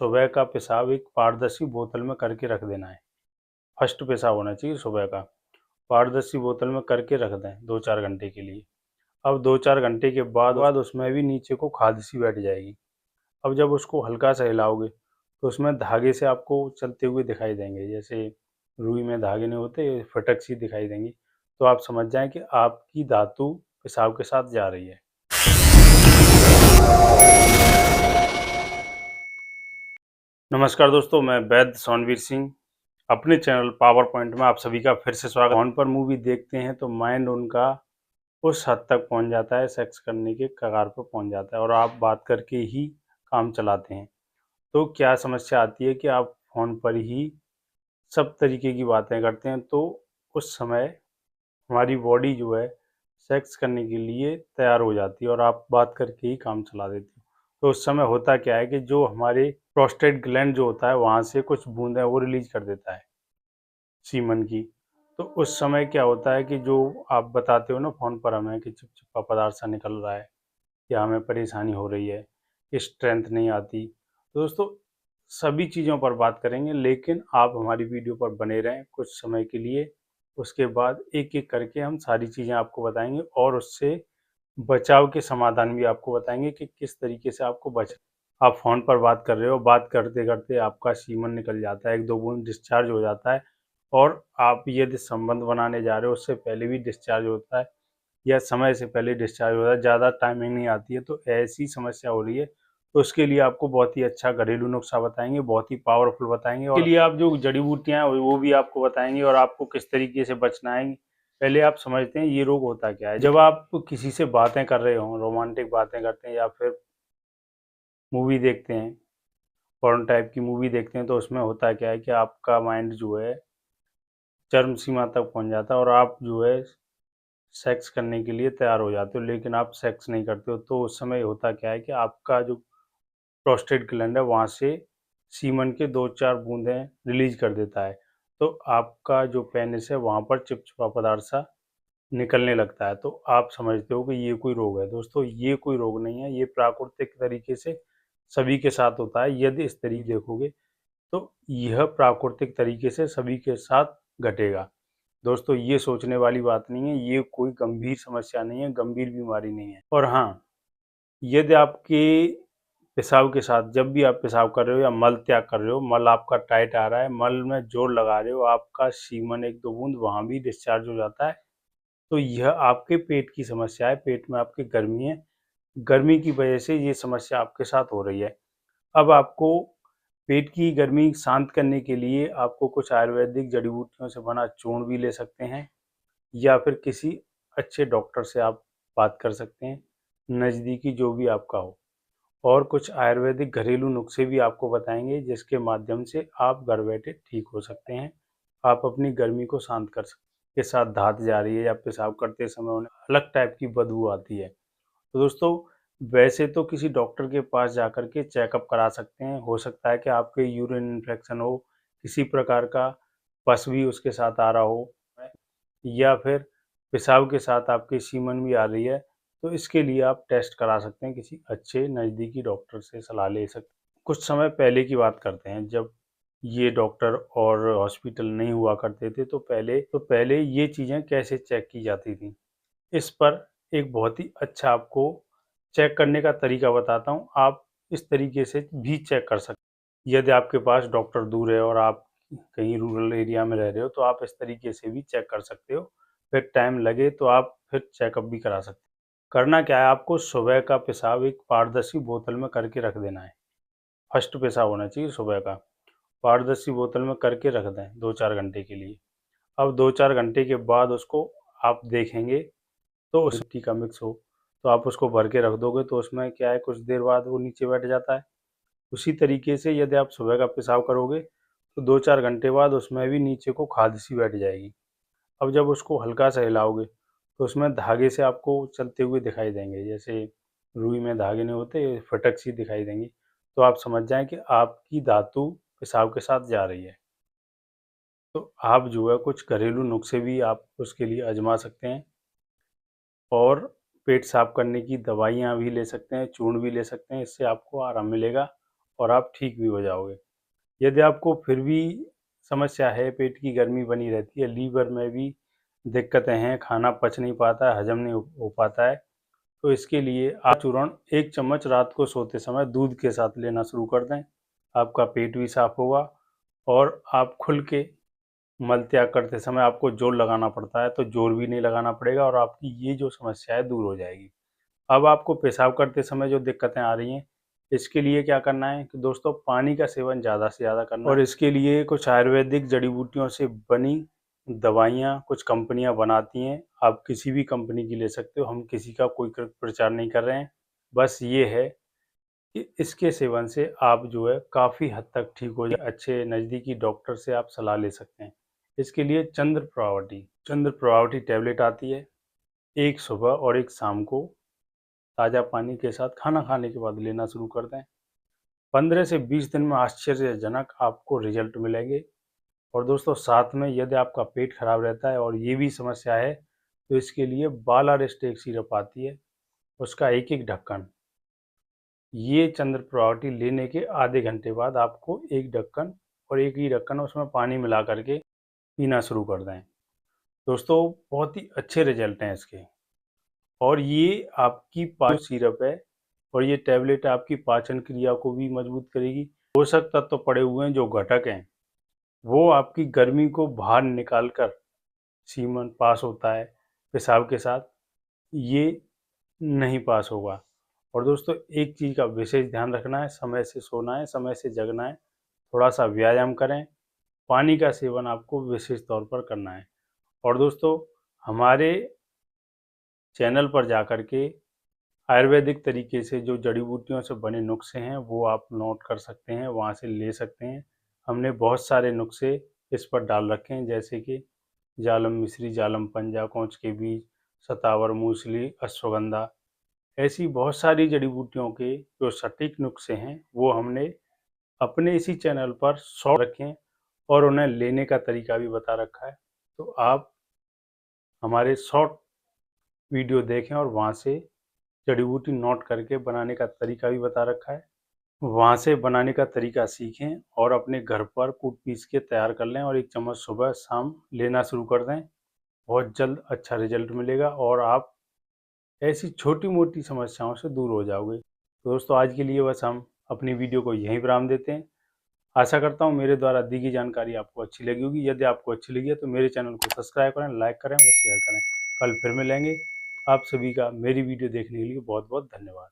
सुबह का पेशाब एक पारदर्शी बोतल में करके रख देना है। फर्स्ट पेशाब होना चाहिए सुबह का। पारदर्शी बोतल में करके रख दें 2-4 घंटे के लिए। अब 2-4 घंटे के बाद उसमें भी नीचे को खाद सी बैठ जाएगी। अब जब उसको हल्का सा हिलाओगे तो उसमें धागे से आपको चलते हुए दिखाई देंगे, जैसे रुई में धागे नहीं होते, फटक सी दिखाई देंगी। तो आप समझ जाएं कि आपकी धातु पेशाब के साथ जा रही है। नमस्कार दोस्तों, मैं वैद्य सोनवीर सिंह अपने चैनल पावर पॉइंट में आप सभी का फिर से स्वागत। फोन पर मूवी देखते हैं तो माइंड उनका उस हद तक पहुंच जाता है, सेक्स करने के कगार पर पहुंच जाता है और आप बात करके ही काम चलाते हैं। तो क्या समस्या आती है कि आप फ़ोन पर ही सब तरीके की बातें करते हैं, तो उस समय हमारी बॉडी जो है सेक्स करने के लिए तैयार हो जाती है और आप बात करके ही काम चला देते हो। तो उस समय होता क्या है कि जो हमारे प्रोस्टेट ग्लैंड जो होता है वहाँ से कुछ बूंदें वो रिलीज कर देता है सीमन की। तो उस समय क्या होता है कि जो आप बताते हो ना फ़ोन पर हमें कि चिपचिपा पदार्थ सा निकल रहा है या हमें परेशानी हो रही है, स्ट्रेंथ नहीं आती। तो दोस्तों सभी चीज़ों पर बात करेंगे, लेकिन आप हमारी वीडियो पर बने रहें कुछ समय के लिए। उसके बाद एक-एक करके हम सारी चीज़ें आपको बताएँगे और उससे बचाव के समाधान भी आपको बताएँगे कि किस तरीके से आपको आप फ़ोन पर बात कर रहे हो, बात करते-करते आपका सीमन निकल जाता है, 1-2 बूँद डिस्चार्ज हो जाता है और आप यदि संबंध बनाने जा रहे हो उससे पहले भी डिस्चार्ज होता है या समय से पहले डिस्चार्ज होता है, ज़्यादा टाइमिंग नहीं आती है। तो ऐसी समस्या हो रही है, तो उसके लिए आपको बहुत ही अच्छा घरेलू नुस्खा बताएँगे, बहुत ही पावरफुल बताएँगे और इसके लिए आप जो जड़ी-बूटियाँ हैं वो भी आपको बताएँगे और आपको किस तरीके से बचना है। पहले आप समझते हैं ये रोग होता क्या है। जब आप किसी से बातें कर रहे हों, रोमांटिक बातें करते हैं या फिर मूवी देखते हैं, पॉर्न टाइप की मूवी देखते हैं, तो उसमें होता क्या है कि आपका माइंड जो है चरम सीमा तक पहुँच जाता है और आप जो है सेक्स करने के लिए तैयार हो जाते हो, लेकिन आप सेक्स नहीं करते हो। तो उस समय होता क्या है कि आपका जो प्रोस्टेट ग्लैंड है वहाँ से सीमन के 2-4 बूंदें रिलीज कर देता है। तो आपका जो पेनिस है वहाँ पर चिपचिपा पदार्थ सा निकलने लगता है। तो आप समझते हो कि ये कोई रोग है। दोस्तों ये कोई रोग नहीं है, ये प्राकृतिक तरीके से सभी के साथ होता है। यदि इस तरीके देखोगे तो यह प्राकृतिक तरीके से सभी के साथ घटेगा। दोस्तों ये सोचने वाली बात नहीं है, ये कोई गंभीर समस्या नहीं है, गंभीर बीमारी नहीं है। और हाँ, यदि आपके पेशाब के साथ जब भी आप पेशाब कर रहे हो या मल त्याग कर रहे हो, मल आपका टाइट आ रहा है, मल में जोर लगा रहे हो, आपका सीमन 1-2 बूंद वहाँ भी डिस्चार्ज हो जाता है, तो यह आपके पेट की समस्या है, पेट में आपके गर्मी है, गर्मी की वजह से ये समस्या आपके साथ हो रही है। अब आपको पेट की गर्मी शांत करने के लिए आपको कुछ आयुर्वेदिक जड़ी-बूटियों से बना चूर्ण भी ले सकते हैं या फिर किसी अच्छे डॉक्टर से आप बात कर सकते हैं, नज़दीकी जो भी आपका हो। और कुछ आयुर्वेदिक घरेलू नुस्खे भी आपको बताएँगे जिसके माध्यम से आप घर बैठे ठीक हो सकते हैं। आप अपनी गर्मी को शांत कर सकते हैं। के साथ धात जा रही है या पेशाब करते समय उन्हें अलग टाइप की बदबू आती है। तो दोस्तों वैसे तो किसी डॉक्टर के पास जाकर के चेकअप करा सकते हैं। हो सकता है कि आपके यूरिन इन्फेक्शन हो, किसी प्रकार का पस भी उसके साथ आ रहा हो या फिर पेशाब के साथ आपके सीमन भी आ रही है, तो इसके लिए आप टेस्ट करा सकते हैं, किसी अच्छे नज़दीकी डॉक्टर से सलाह ले सकते हैं। कुछ समय पहले की बात करते हैं, जब ये डॉक्टर और हॉस्पिटल नहीं हुआ करते थे, तो पहले ये चीज़ें कैसे चेक की जाती थी। इस पर एक बहुत ही अच्छा आपको चेक करने का तरीका बताता हूँ। आप इस तरीके से भी चेक कर सकते हैं। यदि आपके पास डॉक्टर दूर है और आप कहीं रूरल एरिया में रह रहे हो, तो आप इस तरीके से भी चेक कर सकते हो। फिर टाइम लगे तो आप फिर चेकअप भी करा सकते हो। करना क्या है, आपको सुबह का पेशाब एक पारदर्शी बोतल में करके रख देना है। फर्स्ट पेशाब होना चाहिए सुबह का। पारदर्शी बोतल में करके रख दें 2-4 घंटे के लिए। अब 2-4 घंटे के बाद उसको आप देखेंगे तो उस मिट्टी का मिक्स हो, तो आप उसको भर के रख दोगे तो उसमें क्या है, कुछ देर बाद वो नीचे बैठ जाता है। उसी तरीके से यदि आप सुबह का पेशाब करोगे तो 2-4 घंटे बाद उसमें भी नीचे को खाद सी बैठ जाएगी। अब जब उसको हल्का सा हिलाओगे तो उसमें धागे से आपको चलते हुए दिखाई देंगे, जैसे रुई में धागे नहीं होते, फटक सी दिखाई देंगी। तो आप समझ जाएं कि आपकी धातु पेशाब के साथ जा रही है। तो आप जो है कुछ घरेलू नुस्खे भी आप उसके लिए आजमा सकते हैं और पेट साफ करने की दवाइयाँ भी ले सकते हैं, चूर्ण भी ले सकते हैं, इससे आपको आराम मिलेगा और आप ठीक भी हो जाओगे। यदि आपको फिर भी समस्या है, पेट की गर्मी बनी रहती है, लीवर में भी दिक्कतें हैं, खाना पच नहीं पाता है, हजम नहीं हो पाता है, तो इसके लिए आप चूर्ण 1 चम्मच रात को सोते समय दूध के साथ लेना शुरू कर दें। आपका पेट भी साफ होगा और आप खुल के मल त्याग करते समय आपको जोर लगाना पड़ता है, तो जोर भी नहीं लगाना पड़ेगा और आपकी ये जो समस्या है दूर हो जाएगी। अब आपको पेशाब करते समय जो दिक्कतें आ रही हैं, इसके लिए क्या करना है कि दोस्तों पानी का सेवन ज़्यादा से ज़्यादा करना है और इसके लिए कुछ आयुर्वेदिक जड़ी-बूटियों से बनी दवाइयाँ कुछ कंपनियाँ बनाती हैं। आप किसी भी कंपनी की ले सकते हो, हम किसी का कोई प्रचार नहीं कर रहे हैं। बस ये है कि इसके सेवन से आप जो है काफ़ी हद तक ठीक हो जाए। अच्छे नज़दीकी डॉक्टर से आप सलाह ले सकते हैं। इसके लिए चंद्र प्रभावती टैबलेट आती है, एक सुबह और एक शाम को ताज़ा पानी के साथ खाना खाने के बाद लेना शुरू कर दें। 15 से 20 दिन में आश्चर्यजनक आपको रिजल्ट मिलेंगे। और दोस्तों साथ में यदि आपका पेट खराब रहता है और ये भी समस्या है, तो इसके लिए बालारेस्ट सिरप आती है, उसका एक-एक ढक्कन, ये चंद्र प्रभावती लेने के आधे घंटे बाद आपको एक ढक्कन और एक ही ढक्कन उसमें पानी मिला करके पीना शुरू कर दें। दोस्तों बहुत ही अच्छे रिजल्ट हैं इसके और ये आपकी पाचन सिरप है और ये टैबलेट आपकी पाचन क्रिया को भी मजबूत करेगी। पोषक तत्व पड़े हुए हैं जो घटक हैं, वो आपकी गर्मी को बाहर निकाल कर सीमन पास होता है पेशाब के साथ, ये नहीं पास होगा। और दोस्तों एक चीज़ का विशेष ध्यान रखना है, समय से सोना है, समय से जगना है, थोड़ा सा व्यायाम करें, पानी का सेवन आपको विशेष तौर पर करना है। और दोस्तों हमारे चैनल पर जाकर के आयुर्वेदिक तरीके से जो जड़ी बूटियों से बने नुस्खे हैं वो आप नोट कर सकते हैं, वहाँ से ले सकते हैं। हमने बहुत सारे नुस्खे इस पर डाल रखे हैं, जैसे कि जालम मिश्री, जालम पंजा, कौच के बीज, सतावर, मूसली, अश्वगंधा, ऐसी बहुत सारी जड़ी बूटियों के जो सटीक नुस्खे हैं वो हमने अपने इसी चैनल पर शॉर्ट रखे हैं और उन्हें लेने का तरीका भी बता रखा है। तो आप हमारे शॉर्ट वीडियो देखें और वहाँ से जड़ी बूटी नोट करके बनाने का तरीका भी बता रखा है, वहाँ से बनाने का तरीका सीखें और अपने घर पर कूट पीस के तैयार कर लें और 1 चम्मच सुबह शाम लेना शुरू कर दें। बहुत जल्द अच्छा रिजल्ट मिलेगा और आप ऐसी छोटी-मोटी समस्याओं से दूर हो जाओगे। तो दोस्तों आज के लिए बस हम अपनी वीडियो को यहीं विराम देते हैं। आशा करता हूँ मेरे द्वारा दी गई जानकारी आपको अच्छी लगी होगी। यदि आपको अच्छी लगी है तो मेरे चैनल को सब्सक्राइब करें, लाइक करें और शेयर करें। कल फिर मिलेंगे। आप सभी का मेरी वीडियो देखने के लिए बहुत-बहुत धन्यवाद।